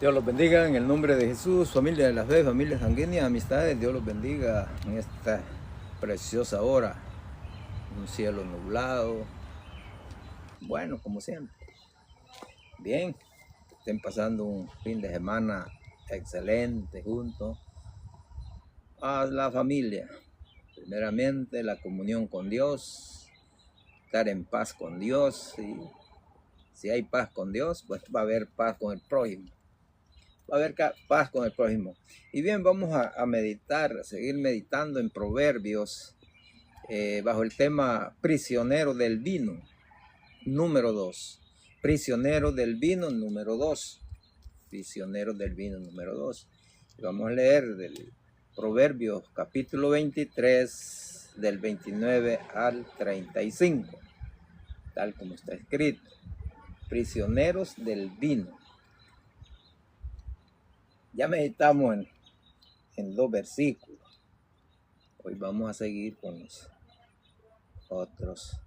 Dios los bendiga en el nombre de Jesús, familia de la fe, familia sanguínea, amistades. Dios los bendiga en esta preciosa hora. Un cielo nublado. Bueno, como siempre. Bien, estén pasando un fin de semana excelente junto a la familia. Primeramente, la comunión con Dios, estar en paz con Dios. Y si hay paz con Dios, pues va a haber paz con el prójimo. Va a haber paz con el prójimo. Y bien, vamos a meditar, a seguir meditando en Proverbios bajo el tema prisionero del vino, número 2. Prisionero del vino, número 2. Prisionero del vino, número 2. Vamos a leer del Proverbios capítulo 23, del 29 al 35, tal como está escrito. Prisioneros del vino. Ya meditamos en 2 versículos. Hoy vamos a seguir con los otros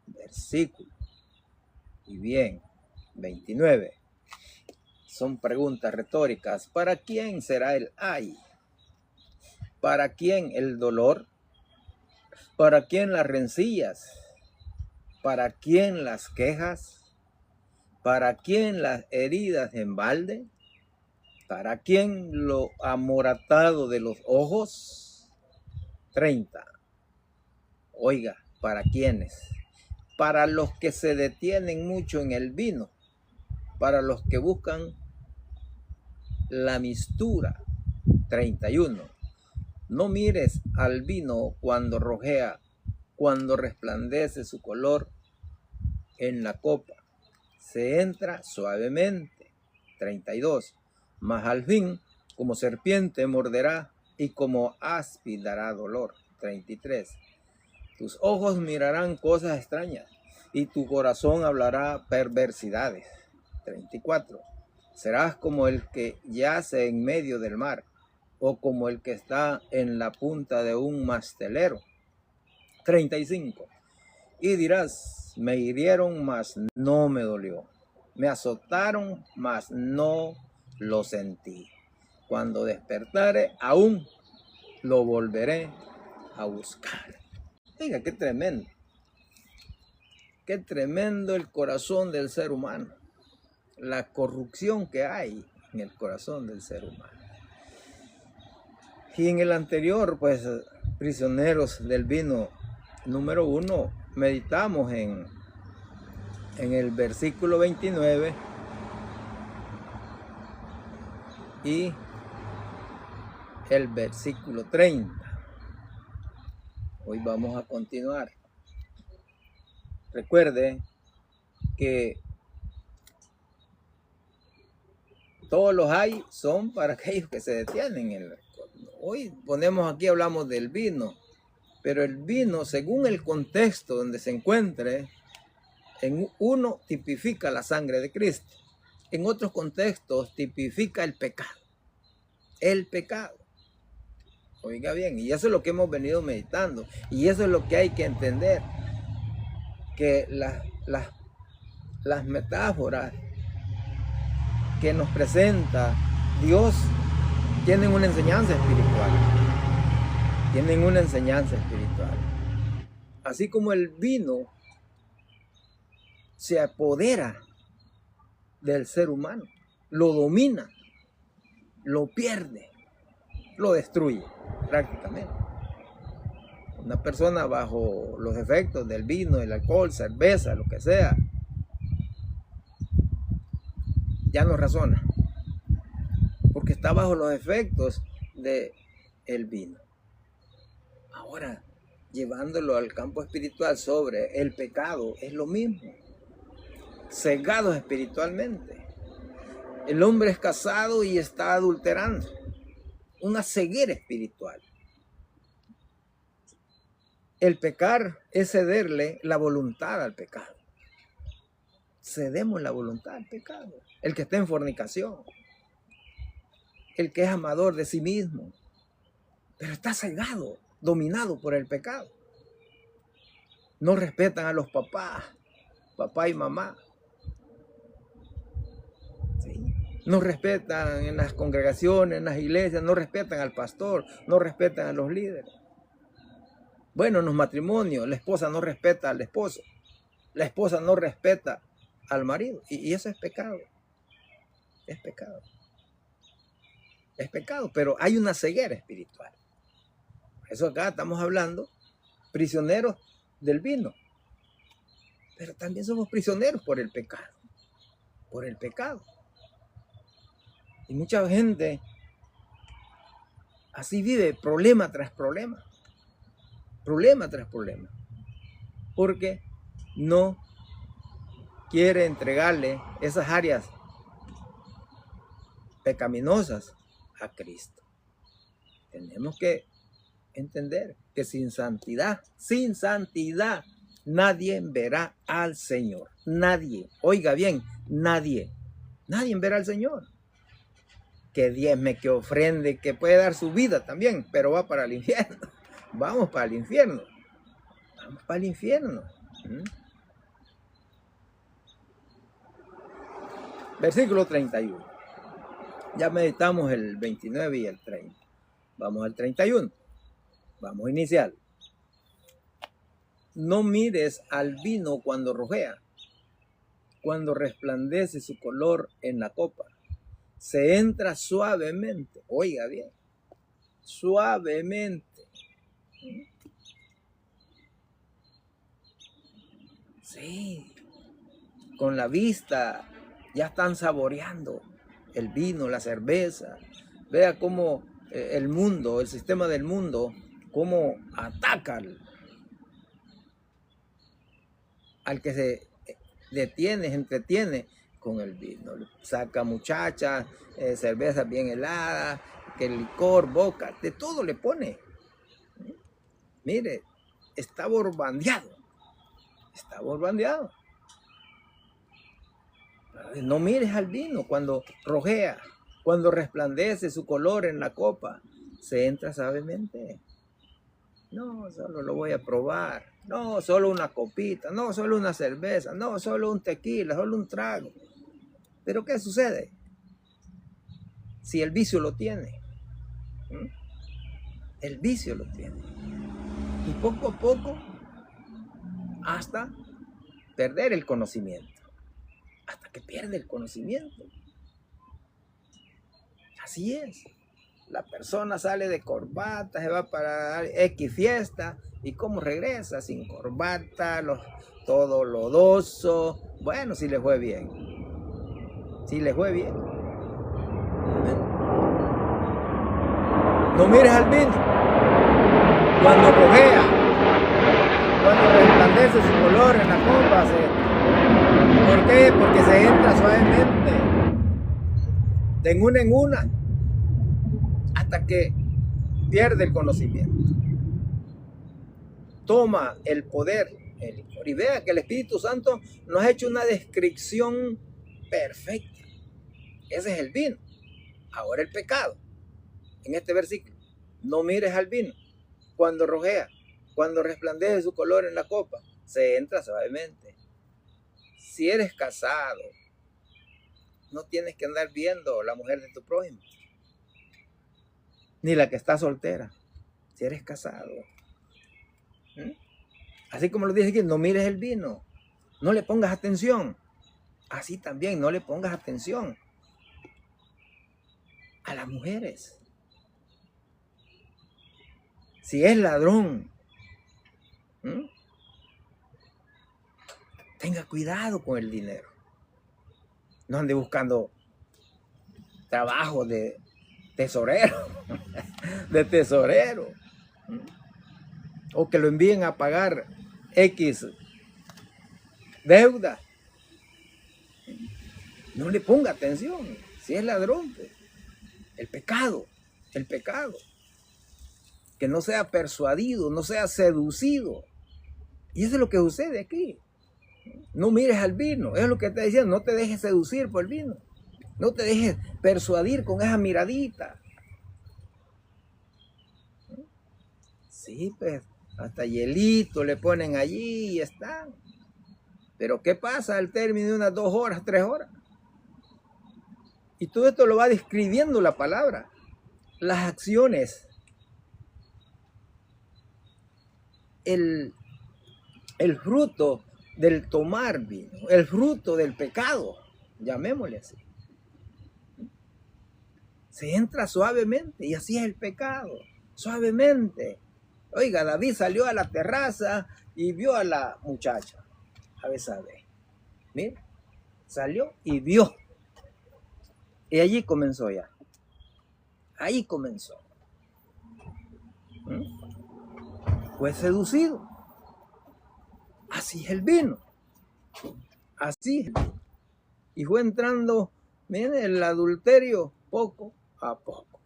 versículos. Y bien, 29. Son preguntas retóricas. ¿Para quién será el ay? ¿Para quién el dolor? ¿Para quién las rencillas? ¿Para quién las quejas? ¿Para quién las heridas en balde? ¿Para quién lo amoratado de los ojos? 30. Oiga, ¿para quiénes? Para los que se detienen mucho en el vino, para los que buscan la mistura. 31. No mires al vino cuando rojea, cuando resplandece su color en la copa. Se entra suavemente. 32. Mas al fin, como serpiente morderá y como áspid dará dolor. 33. Tus ojos mirarán cosas extrañas y tu corazón hablará perversidades. 34. Serás como el que yace en medio del mar o como el que está en la punta de un mastelero. 35. Y dirás, me hirieron, mas no me dolió. Me azotaron, mas no lo sentí. Cuando despertare, aún lo volveré a buscar. Oiga, qué tremendo. Qué tremendo el corazón del ser humano. La corrupción que hay en el corazón del ser humano. Y en el anterior, pues, prisioneros del vino, número 1, meditamos en el versículo 29 y el versículo 30. Hoy vamos a continuar. Recuerde que todos los hay son para aquellos que se detienen. Hoy hablamos del vino, pero el vino, según el contexto donde se encuentre, en uno tipifica la sangre de Cristo, en otros contextos tipifica el pecado. El pecado. Oiga bien, y eso es lo que hemos venido meditando, y eso es lo que hay que entender, que las metáforas que nos presenta Dios tienen una enseñanza espiritual. Tienen una enseñanza espiritual. Así como el vino se apodera del ser humano, lo domina, lo pierde, lo destruye prácticamente. Una persona bajo los efectos del vino, el alcohol, cerveza, lo que sea, ya no razona, porque está bajo los efectos del vino. Ahora, llevándolo al campo espiritual sobre el pecado, es lo mismo. Cegados espiritualmente. El hombre es casado y está adulterando. Una ceguera espiritual. El pecar es cederle la voluntad al pecado. Cedemos la voluntad al pecado. El que está en fornicación. El que es amador de sí mismo. Pero está cegado, dominado por el pecado. No respetan a los papá y mamá. ¿Sí? No respetan en las congregaciones, en las iglesias, no respetan al pastor, no respetan a los líderes. Bueno, en los matrimonios, la esposa no respeta al esposo, la esposa no respeta al marido. Y eso es pecado. Es pecado. Es pecado, pero hay una ceguera espiritual. Por eso acá estamos hablando prisioneros del vino. Pero también somos prisioneros por el pecado. Por el pecado. Y mucha gente así vive problema tras problema. Problema tras problema. Porque no quiere entregarle esas áreas pecaminosas a Cristo. Tenemos que entender que sin santidad, nadie verá al Señor. Nadie. Oiga bien, nadie. Nadie verá al Señor. Que diezme, que ofrende, que puede dar su vida también, pero va para el infierno. Vamos para el infierno. Vamos para el infierno. Versículo 31. Ya meditamos el 29 y el 30. Vamos al 31. Vamos a iniciar. No mires al vino cuando rojea, cuando resplandece su color en la copa. Se entra suavemente. Oiga bien. Suavemente. Sí. Con la vista ya están saboreando el vino, la cerveza. Vea cómo el mundo, el sistema del mundo, cómo ataca al que se detiene, se entretiene con el vino. Saca muchachas, cervezas bien heladas, que licor, boca, de todo le pone. Mire, está borbandeado. Está borbandeado. No mires al vino cuando rojea, cuando resplandece su color en la copa. Se entra suavemente. No, solo lo voy a probar. No, solo una copita. No, solo una cerveza. No, solo un tequila, solo un trago. Pero ¿qué sucede? Si el vicio lo tiene. El vicio lo tiene. Y poco a poco, hasta perder el conocimiento. Hasta que pierde el conocimiento. Así es. La persona sale de corbata, se va para X fiesta. ¿Y cómo regresa? Sin corbata, todo lodoso. Bueno, si le fue bien. Si le fue bien. No mires al vino. Cuando rojea, cuando resplandece su color en la copa. ¿Por qué? Porque se entra suavemente. De en una. Hasta que pierde el conocimiento. Toma el poder. Y vea que el Espíritu Santo nos ha hecho una descripción perfecta. Ese es el vino. Ahora el pecado. En este versículo. No mires al vino. Cuando rojea, cuando resplandece su color en la copa, se entra suavemente. Si eres casado, no tienes que andar viendo la mujer de tu prójimo. Ni la que está soltera. Si eres casado. Así como lo dice aquí, no mires el vino. No le pongas atención. Así también no le pongas atención a las mujeres. Si es ladrón, tenga cuidado con el dinero. No ande buscando trabajo de tesorero, de tesorero. O que lo envíen a pagar X deuda. No le ponga atención. Si es ladrón, pues, el pecado. Que no sea persuadido, no sea seducido. Y eso es lo que sucede aquí. No mires al vino. Es lo que te decía, no te dejes seducir por el vino. No te dejes persuadir con esa miradita. Sí, pues, hasta hielito le ponen allí y están. Pero ¿qué pasa al término de unas 2 horas, 3 horas? Y todo esto lo va describiendo la palabra, las acciones, el fruto del tomar vino, el fruto del pecado, llamémosle así. Se entra suavemente y así es el pecado, suavemente. Oiga, David salió a la terraza y vio a la muchacha, a Betsabé. Mira, salió y vio. Y allí comenzó ya. Ahí comenzó. Fue seducido. Así es el vino. Así es el vino. Y fue entrando, miren, el adulterio poco a poco.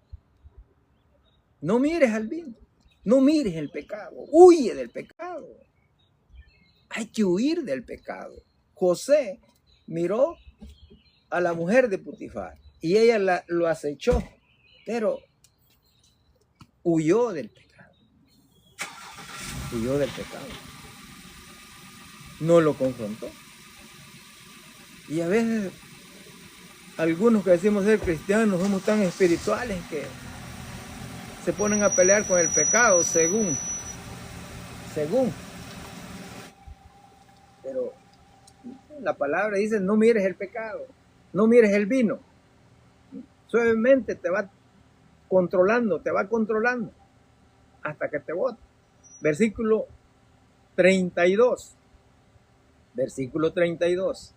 No mires al vino. No mires el pecado. Huye del pecado. Hay que huir del pecado. José miró a la mujer de Potifar y ella lo acechó, pero huyó del pecado. Huyó del pecado. No lo confrontó. Y a veces algunos que decimos ser cristianos somos tan espirituales que se ponen a pelear con el pecado según. Pero la palabra dice, no mires el pecado, no mires el vino. Suavemente te va controlando hasta que te bota. Versículo 32. Versículo 32.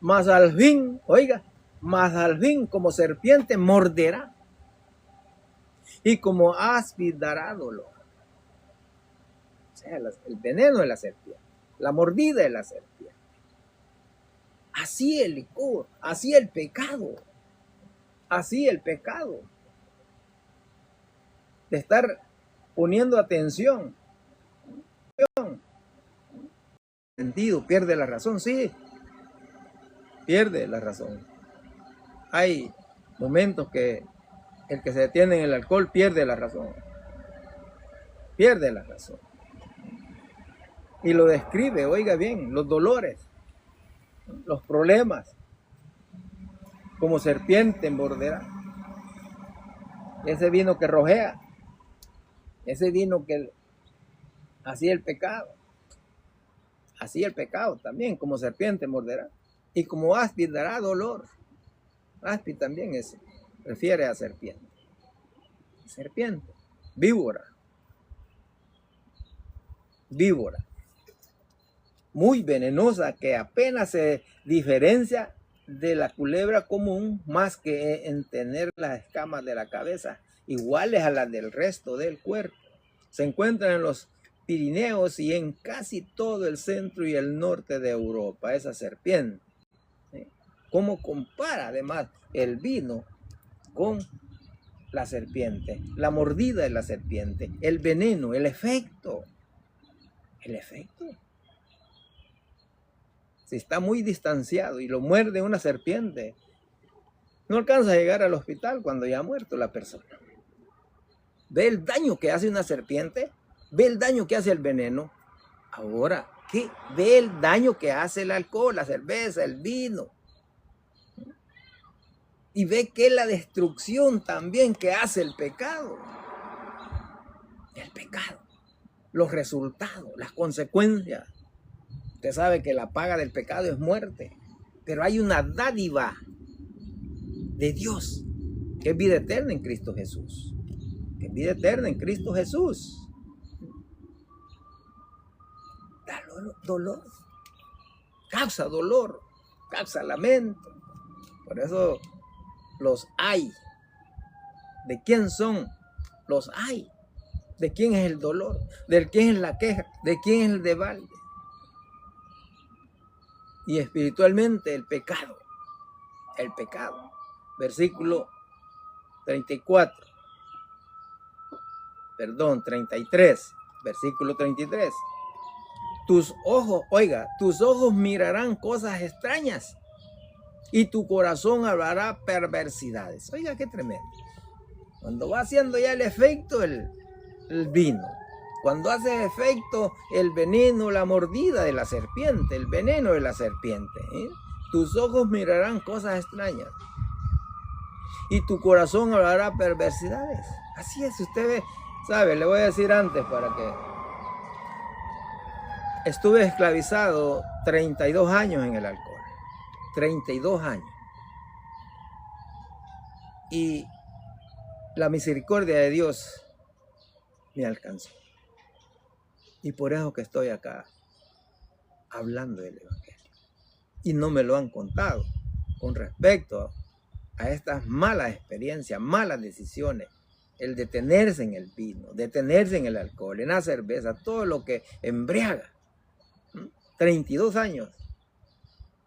Mas al fin, oiga, mas al fin como serpiente morderá y como áspid dará dolor. O sea, el veneno de la serpiente, la mordida de la serpiente. Así el licor, así el pecado, de estar poniendo atención. Sentido, pierde la razón, sí, pierde la razón. Hay momentos que el que se detiene en el alcohol pierde la razón. Pierde la razón. Y lo describe, oiga bien, los dolores, los problemas, como serpiente morderá. Ese vino que rojea, ese vino que así el pecado también, como serpiente morderá. Y como áspid dará dolor. Áspid también refiere a serpiente. Serpiente, víbora. Muy venenosa, que apenas se diferencia de la culebra común, más que en tener las escamas de la cabeza iguales a las del resto del cuerpo. Se encuentra en los Pirineos y en casi todo el centro y el norte de Europa, esa serpiente. ¿Cómo compara además el vino con la serpiente? La mordida de la serpiente, el veneno, el efecto. Si está muy distanciado y lo muerde una serpiente, no alcanza a llegar al hospital cuando ya ha muerto la persona. ¿Ve el daño que hace una serpiente? ¿Ve el daño que hace el veneno? Ahora, ¿qué? ¿Ve el daño que hace el alcohol, la cerveza, el vino? Y ve que la destrucción también que hace el pecado. El pecado. Los resultados, las consecuencias. Usted sabe que la paga del pecado es muerte. Pero hay una dádiva de Dios, que es vida eterna en Cristo Jesús. Que es vida eterna en Cristo Jesús. Da dolor. Causa dolor. Causa lamento. Por eso los hay. ¿De quién son? Los hay. ¿De quién es el dolor? ¿De quién es la queja? ¿De quién es el desbalde? Y espiritualmente el pecado. El pecado. Versículo 33. Versículo 33. Tus ojos mirarán cosas extrañas y tu corazón hablará perversidades. Oiga, qué tremendo. Cuando va haciendo ya el efecto el vino, cuando hace efecto el veneno, la mordida de la serpiente, el veneno de la serpiente, tus ojos mirarán cosas extrañas y tu corazón hablará perversidades. Así es, usted ve, sabe, le voy a decir antes para que... Estuve esclavizado 32 años en el alcohol, 32 años. Y la misericordia de Dios me alcanzó. Y por eso que estoy acá hablando del Evangelio. Y no me lo han contado con respecto a estas malas experiencias, malas decisiones. El detenerse en el vino, detenerse en el alcohol, en la cerveza, todo lo que embriaga. 32 años.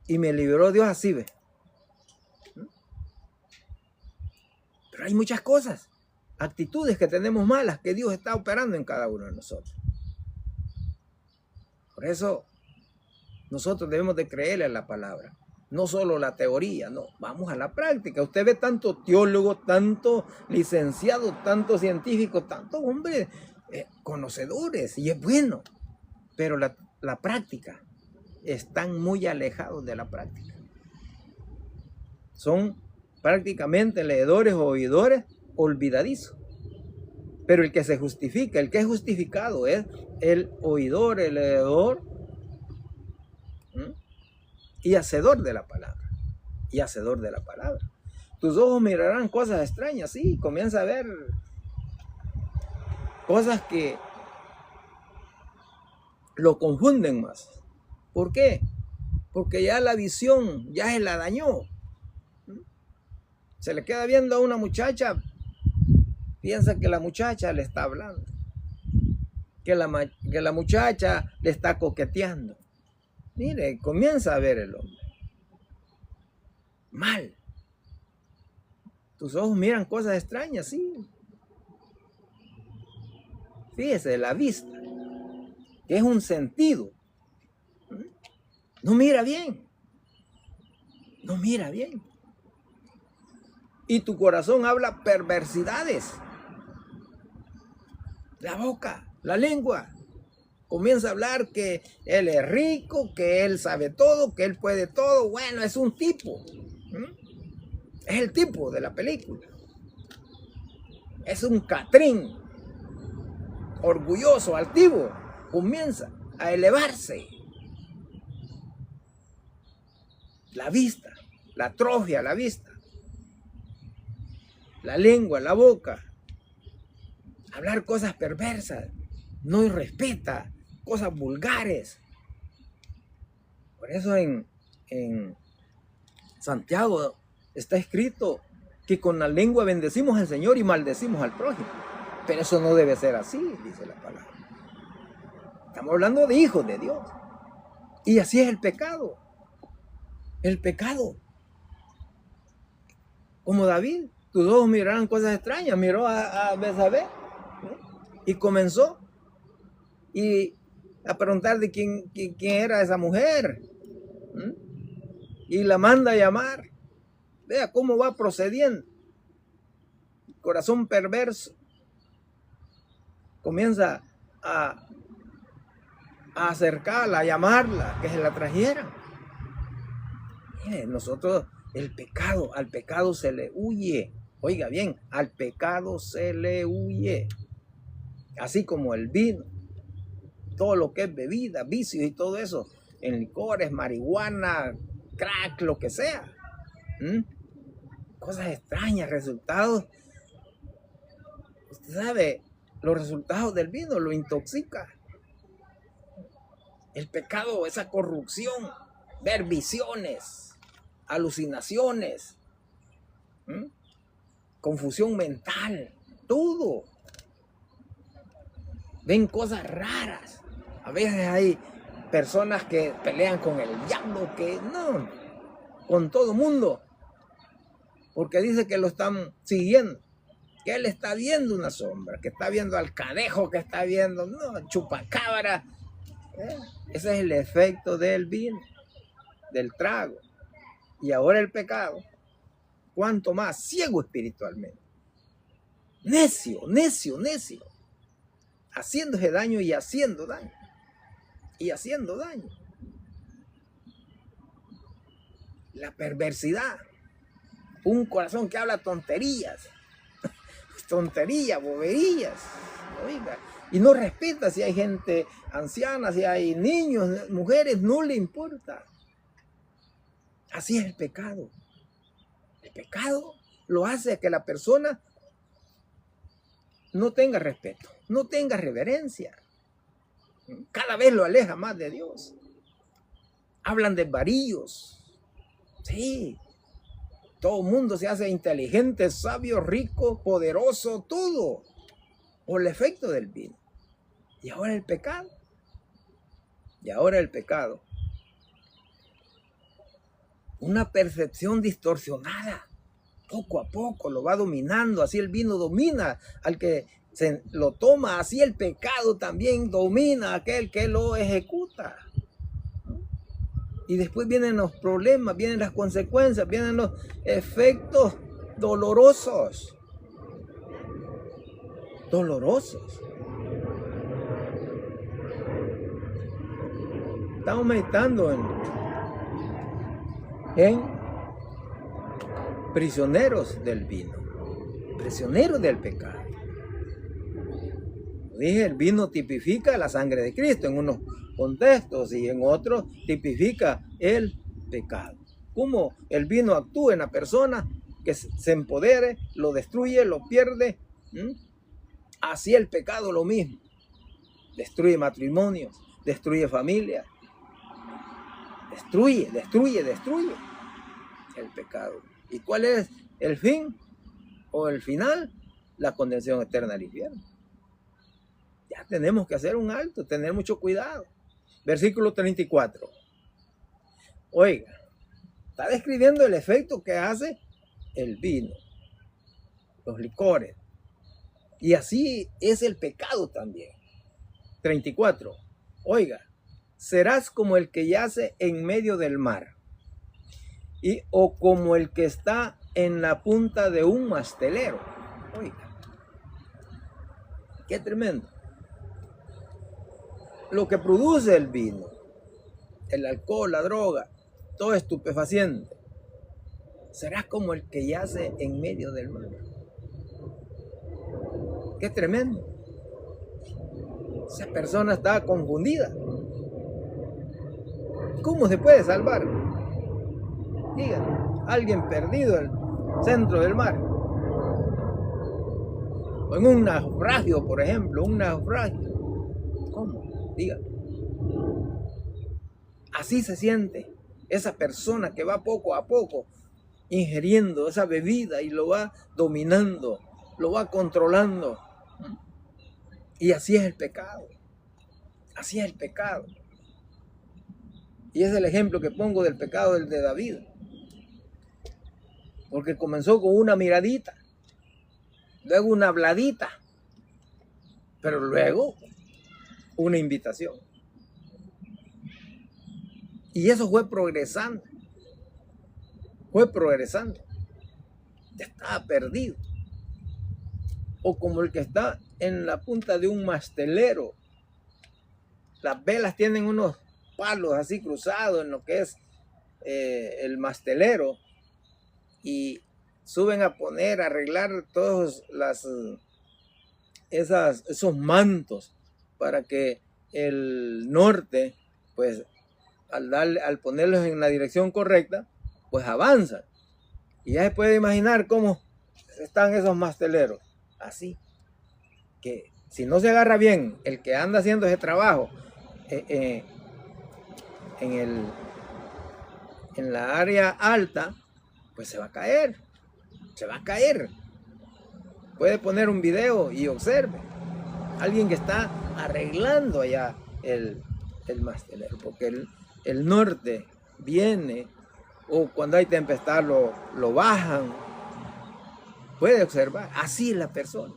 Y me liberó Dios así, ¿ve? Pero hay muchas cosas, actitudes que tenemos malas que Dios está operando en cada uno de nosotros. Por eso nosotros debemos de creerle a la palabra, no solo la teoría, no, vamos a la práctica. Usted ve tanto teólogo, tanto licenciado, tanto científico, tanto hombres conocedores, y es bueno, pero la práctica, están muy alejados de la práctica. Son prácticamente leedores o oidores olvidadizos. Pero el que se justifica, el que es justificado es el oidor, el leedor y hacedor de la palabra. Y hacedor de la palabra. Tus ojos mirarán cosas extrañas, sí, comienza a ver cosas que lo confunden más. ¿Por qué? Porque ya la visión ya se la dañó. Se le queda viendo a una muchacha, piensa que la muchacha le está hablando, que la muchacha le está coqueteando. Mire, comienza a ver el hombre mal. Tus ojos miran cosas extrañas, sí. Fíjese, la vista, que es un sentido, no mira bien. No mira bien. Y tu corazón habla perversidades. La boca, la lengua, comienza a hablar que él es rico, que él sabe todo, que él puede todo. Bueno, es un tipo. Es el tipo de la película. Es un Catrín orgulloso, altivo. Comienza a elevarse. La vista, la atrofia, la vista. La lengua, la boca. Hablar cosas perversas. No respeta cosas vulgares. Por eso en Santiago está escrito que con la lengua bendecimos al Señor y maldecimos al prójimo. Pero eso no debe ser así, dice la palabra. Estamos hablando de hijos de Dios. Y así es el pecado. El pecado. Como David, tus ojos mirarán cosas extrañas. Miró a Betsabé y comenzó a preguntar de quién era esa mujer. Y la manda a llamar. Vea cómo va procediendo. Corazón perverso. Comienza a acercarla, a llamarla, que se la trajeran. Mire, nosotros, al pecado se le huye. Oiga bien, al pecado se le huye. Así como el vino, todo lo que es bebida, vicios y todo eso, en licores, marihuana, crack, lo que sea. Cosas extrañas, resultados. Usted sabe, los resultados del vino lo intoxica. El pecado, esa corrupción, ver visiones, alucinaciones, confusión mental, todo. Ven cosas raras. A veces hay personas que pelean con el diablo, que no, con todo mundo, porque dice que lo están siguiendo, que él está viendo una sombra, que está viendo al cadejo, que está viendo, no, chupacabra. Ese es el efecto del vino, del trago. Y ahora el pecado, cuanto más ciego espiritualmente. Necio, necio, necio. Haciéndose daño y haciendo daño. Y haciendo daño. la perversidad. Un corazón que habla tonterías, boberías, oiga, y no respeta si hay gente anciana, si hay niños, mujeres, no le importa. Así es el pecado. El pecado lo hace que la persona no tenga respeto, no tenga reverencia. Cada vez lo aleja más de Dios. Hablan de varillos. Sí. Todo el mundo se hace inteligente, sabio, rico, poderoso, todo. Por el efecto del vino. Y ahora el pecado. Una percepción distorsionada. Poco a poco lo va dominando. Así el vino domina al que se lo toma. Así el pecado también domina a aquel que lo ejecuta. Y después vienen los problemas, vienen las consecuencias, vienen los efectos dolorosos. Estamos meditando en prisioneros del vino, prisioneros del pecado. Dije, el vino tipifica la sangre de Cristo en unos contextos y en otros tipifica el pecado. Cómo el vino actúa en la persona, que se empodere, lo destruye, lo pierde. Así el pecado lo mismo. Destruye matrimonios, destruye familias. Destruye el pecado. ¿Y cuál es el fin o el final? La condenación eterna al infierno. Ya tenemos que hacer un alto, tener mucho cuidado. Versículo 34. Oiga, está describiendo el efecto que hace el vino, los licores. Y así es el pecado también. 34. Oiga, serás como el que yace en medio del mar, o como el que está en la punta de un mastelero. Oiga, qué tremendo. Lo que produce el vino, el alcohol, la droga, todo estupefaciente, serás como el que yace en medio del mar. Qué tremendo. Esa persona está confundida. ¿Cómo se puede salvar? Digan, alguien perdido en el centro del mar. O en un naufragio, por ejemplo, un naufragio. ¿Cómo? Digan. Así se siente esa persona que va poco a poco ingiriendo esa bebida y lo va dominando, lo va controlando. Y así es el pecado. Así es el pecado. Y es el ejemplo que pongo del pecado del de David. Porque comenzó con una miradita, luego una habladita, pero luego una invitación. Y eso fue progresando. Ya estaba perdido. O como el que está en la punta de un mastelero. Las velas tienen unos palos así cruzados en lo que es el mastelero. Y suben a poner, a arreglar todos esos mantos para que el norte, pues al ponerlos en la dirección correcta, pues avanzan. Y ya se puede imaginar cómo están esos masteleros. Así que si no se agarra bien el que anda haciendo ese trabajo en la área alta, pues se va a caer. Puede poner un video y observe. Alguien que está arreglando allá el mastelero, porque el norte viene, o cuando hay tempestad lo bajan. Puede observar, así es la persona.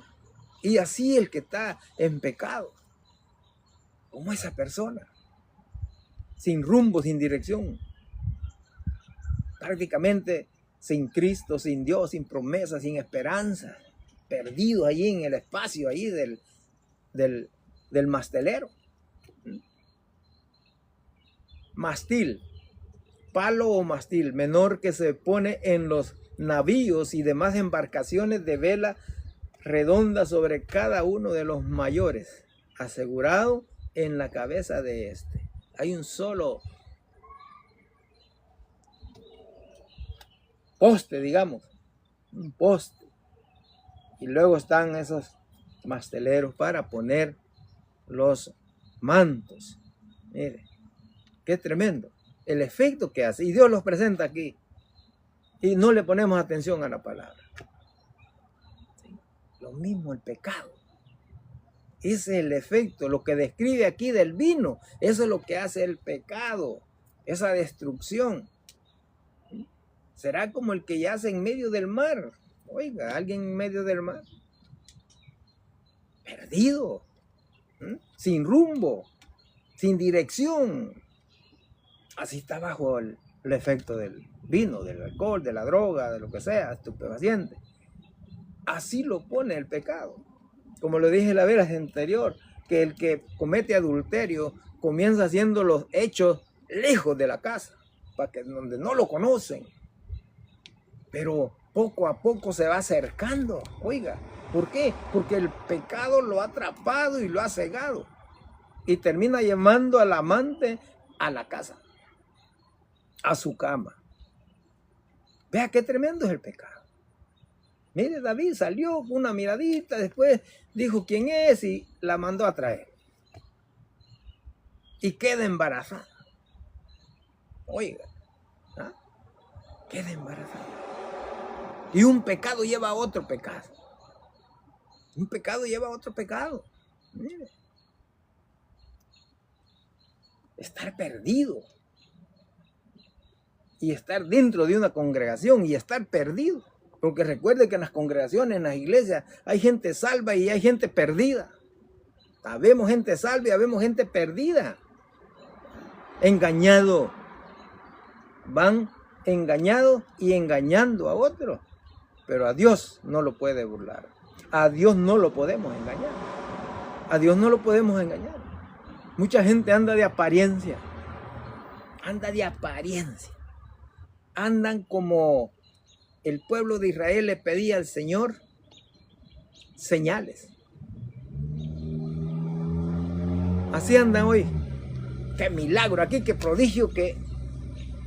Y así el que está en pecado, como esa persona, sin rumbo, sin dirección, prácticamente sin Cristo, sin Dios, sin promesa, sin esperanza, perdido allí en el espacio allí del mastelero. Mastil, palo o mástil menor que se pone en los navíos y demás embarcaciones de vela redonda sobre cada uno de los mayores, asegurado en la cabeza de este. Hay un solo poste, digamos, un poste. Y luego están esos masteleros para poner los mantos. Mire, qué tremendo el efecto que hace. Y Dios los presenta aquí. Y no le ponemos atención a la palabra. ¿Sí? Lo mismo el pecado. Ese es el efecto, lo que describe aquí del vino. Eso es lo que hace el pecado, esa destrucción. ¿Sí? Será como el que yace en medio del mar. Oiga, alguien en medio del mar. Perdido. ¿Sí? Sin rumbo, sin dirección. Así está bajo el efecto del vino, del alcohol, de la droga, de lo que sea, estupefaciente. Así lo pone el pecado. Como lo dije la vez anterior, que el que comete adulterio comienza haciendo los hechos lejos de la casa, para que donde no lo conocen. Pero poco a poco se va acercando. Oiga, ¿por qué? Porque el pecado lo ha atrapado y lo ha cegado. Y termina llevando al amante a la casa, a su cama. Vea qué tremendo es el pecado. Mire, David salió con una miradita, después dijo quién es y la mandó a traer. Y queda embarazada. Oiga, ¿ah? Queda embarazada. Y un pecado lleva a otro pecado. Un pecado lleva a otro pecado. Mire. Estar perdido. Y estar dentro de una congregación y estar perdido. Porque recuerde que en las congregaciones, en las iglesias, hay gente salva y hay gente perdida. Habemos gente salva y habemos gente perdida. Engañado. Van engañados y engañando a otros. Pero a Dios no lo puede burlar. A Dios no lo podemos engañar. A Dios no lo podemos engañar. Mucha gente anda de apariencia. Anda de apariencia. Andan como el pueblo de Israel le pedía al Señor señales. Así andan hoy. Qué milagro aquí, qué prodigio, qué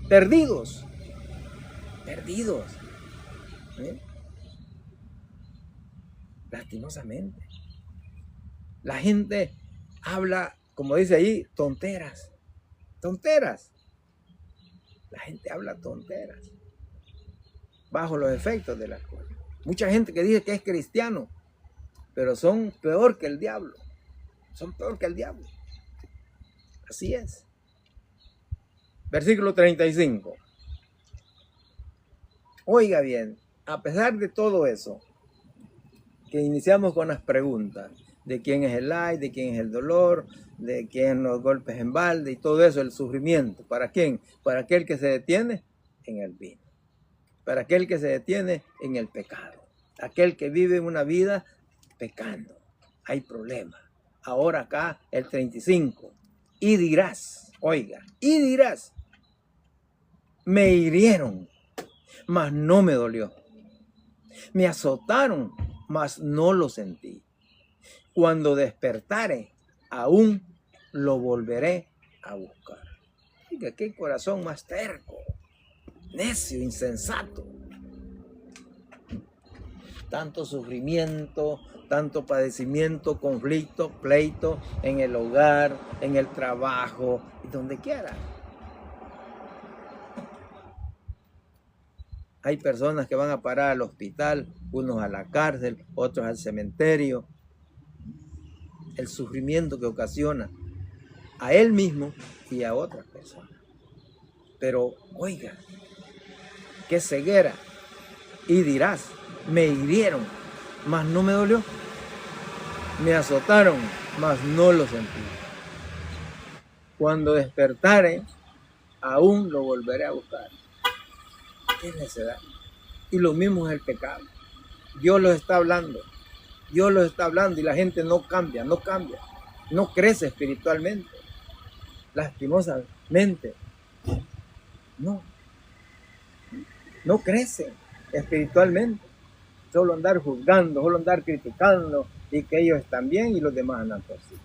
perdidos. Perdidos. ¿Eh? Lastimosamente. La gente habla, como dice ahí, tonteras. Tonteras. La gente habla tonteras. Bajo los efectos del alcohol. Mucha gente que dice que es cristiano, pero son peor que el diablo. Son peor que el diablo. Así es. Versículo 35. Oiga bien, a pesar de todo eso, que iniciamos con las preguntas de quién es el ay, de quién es el dolor, de quién los golpes en balde y todo eso, el sufrimiento. ¿Para quién? Para aquel que se detiene en el vino. Para aquel que se detiene en el pecado. Aquel que vive una vida pecando. Hay problema. Ahora acá el 35. Y dirás, oiga, y dirás, me hirieron, mas no me dolió. Me azotaron, mas no lo sentí. Cuando despertare, aún lo volveré a buscar. Oiga, qué corazón más terco, necio, insensato. Tanto sufrimiento, tanto padecimiento, conflicto, pleito en el hogar, en el trabajo y donde quiera. Hay personas que van a parar al hospital, unos a la cárcel, otros al cementerio. El sufrimiento que ocasiona a él mismo y a otras personas. Pero oiga, qué ceguera. Y dirás, me hirieron, mas no me dolió. Me azotaron, mas no lo sentí. Cuando despertare, aún lo volveré a buscar. ¿Qué necedad? Y lo mismo es el pecado. Dios los está hablando. Dios los está hablando y la gente no cambia, no crece espiritualmente. Lastimosamente. No, no crece espiritualmente. Solo andar juzgando, solo andar criticando y que ellos están bien y los demás andan torcidos.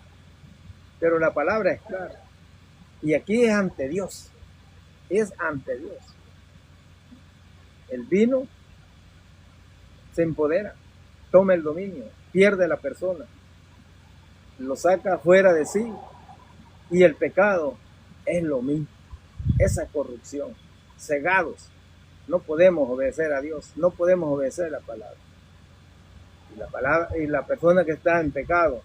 Pero la palabra es clara. Y aquí es ante Dios. Es ante Dios. El vino se empodera, toma el dominio, pierde a la persona, lo saca fuera de sí. Y el pecado es lo mismo, esa corrupción, cegados. No podemos obedecer a Dios, no podemos obedecer la palabra. Y la persona que está en pecado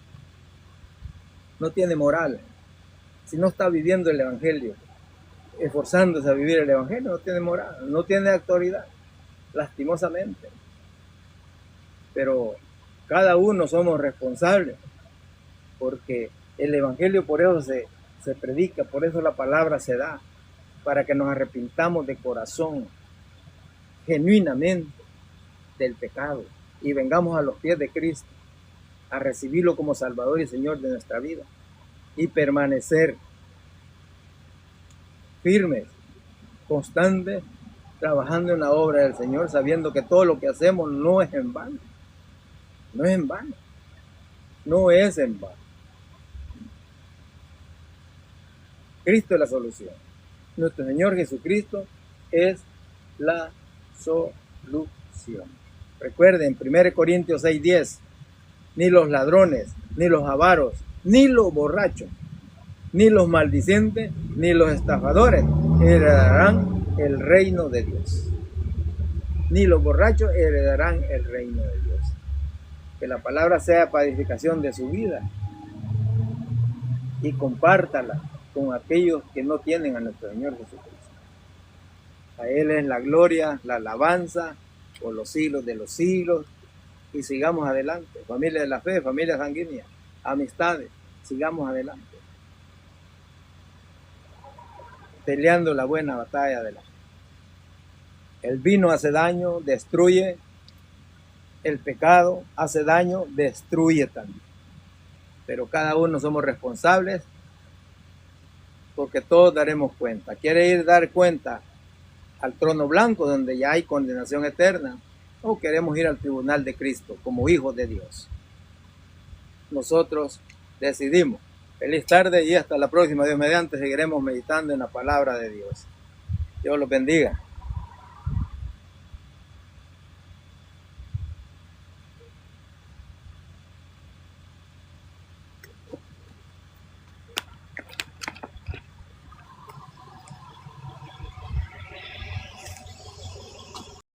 no tiene moral. Si no está viviendo el evangelio, esforzándose a vivir el evangelio, no tiene moral, no tiene autoridad, lastimosamente. Pero cada uno somos responsables, porque el evangelio por eso se predica, por eso la palabra se da, para que nos arrepintamos de corazón, genuinamente, del pecado, y vengamos a los pies de Cristo, a recibirlo como Salvador y Señor de nuestra vida, y permanecer firmes, constantes, trabajando en la obra del Señor, sabiendo que todo lo que hacemos no es en vano, no es en vano, no es en vano. Cristo es la solución. Nuestro Señor Jesucristo es la solución. Recuerden, 1 Corintios 6:10, ni los ladrones, ni los avaros, ni los borrachos, ni los maldicientes, ni los estafadores heredarán el reino de Dios. Ni los borrachos heredarán el reino de Dios. Que la palabra sea para edificación de su vida y compártala con aquellos que no tienen a nuestro Señor Jesucristo. A Él es la gloria, la alabanza por los siglos de los siglos. Y sigamos adelante. Familia de la fe, familia sanguínea, amistades, sigamos adelante. Peleando la buena batalla de la fe. El vino hace daño, destruye. El pecado hace daño, destruye también. Pero cada uno somos responsables, porque todos daremos cuenta. ¿Quiere ir a dar cuenta al trono blanco donde ya hay condenación eterna? ¿O queremos ir al tribunal de Cristo como hijos de Dios? Nosotros decidimos. Feliz tarde y hasta la próxima. Dios mediante seguiremos meditando en la palabra de Dios. Dios los bendiga.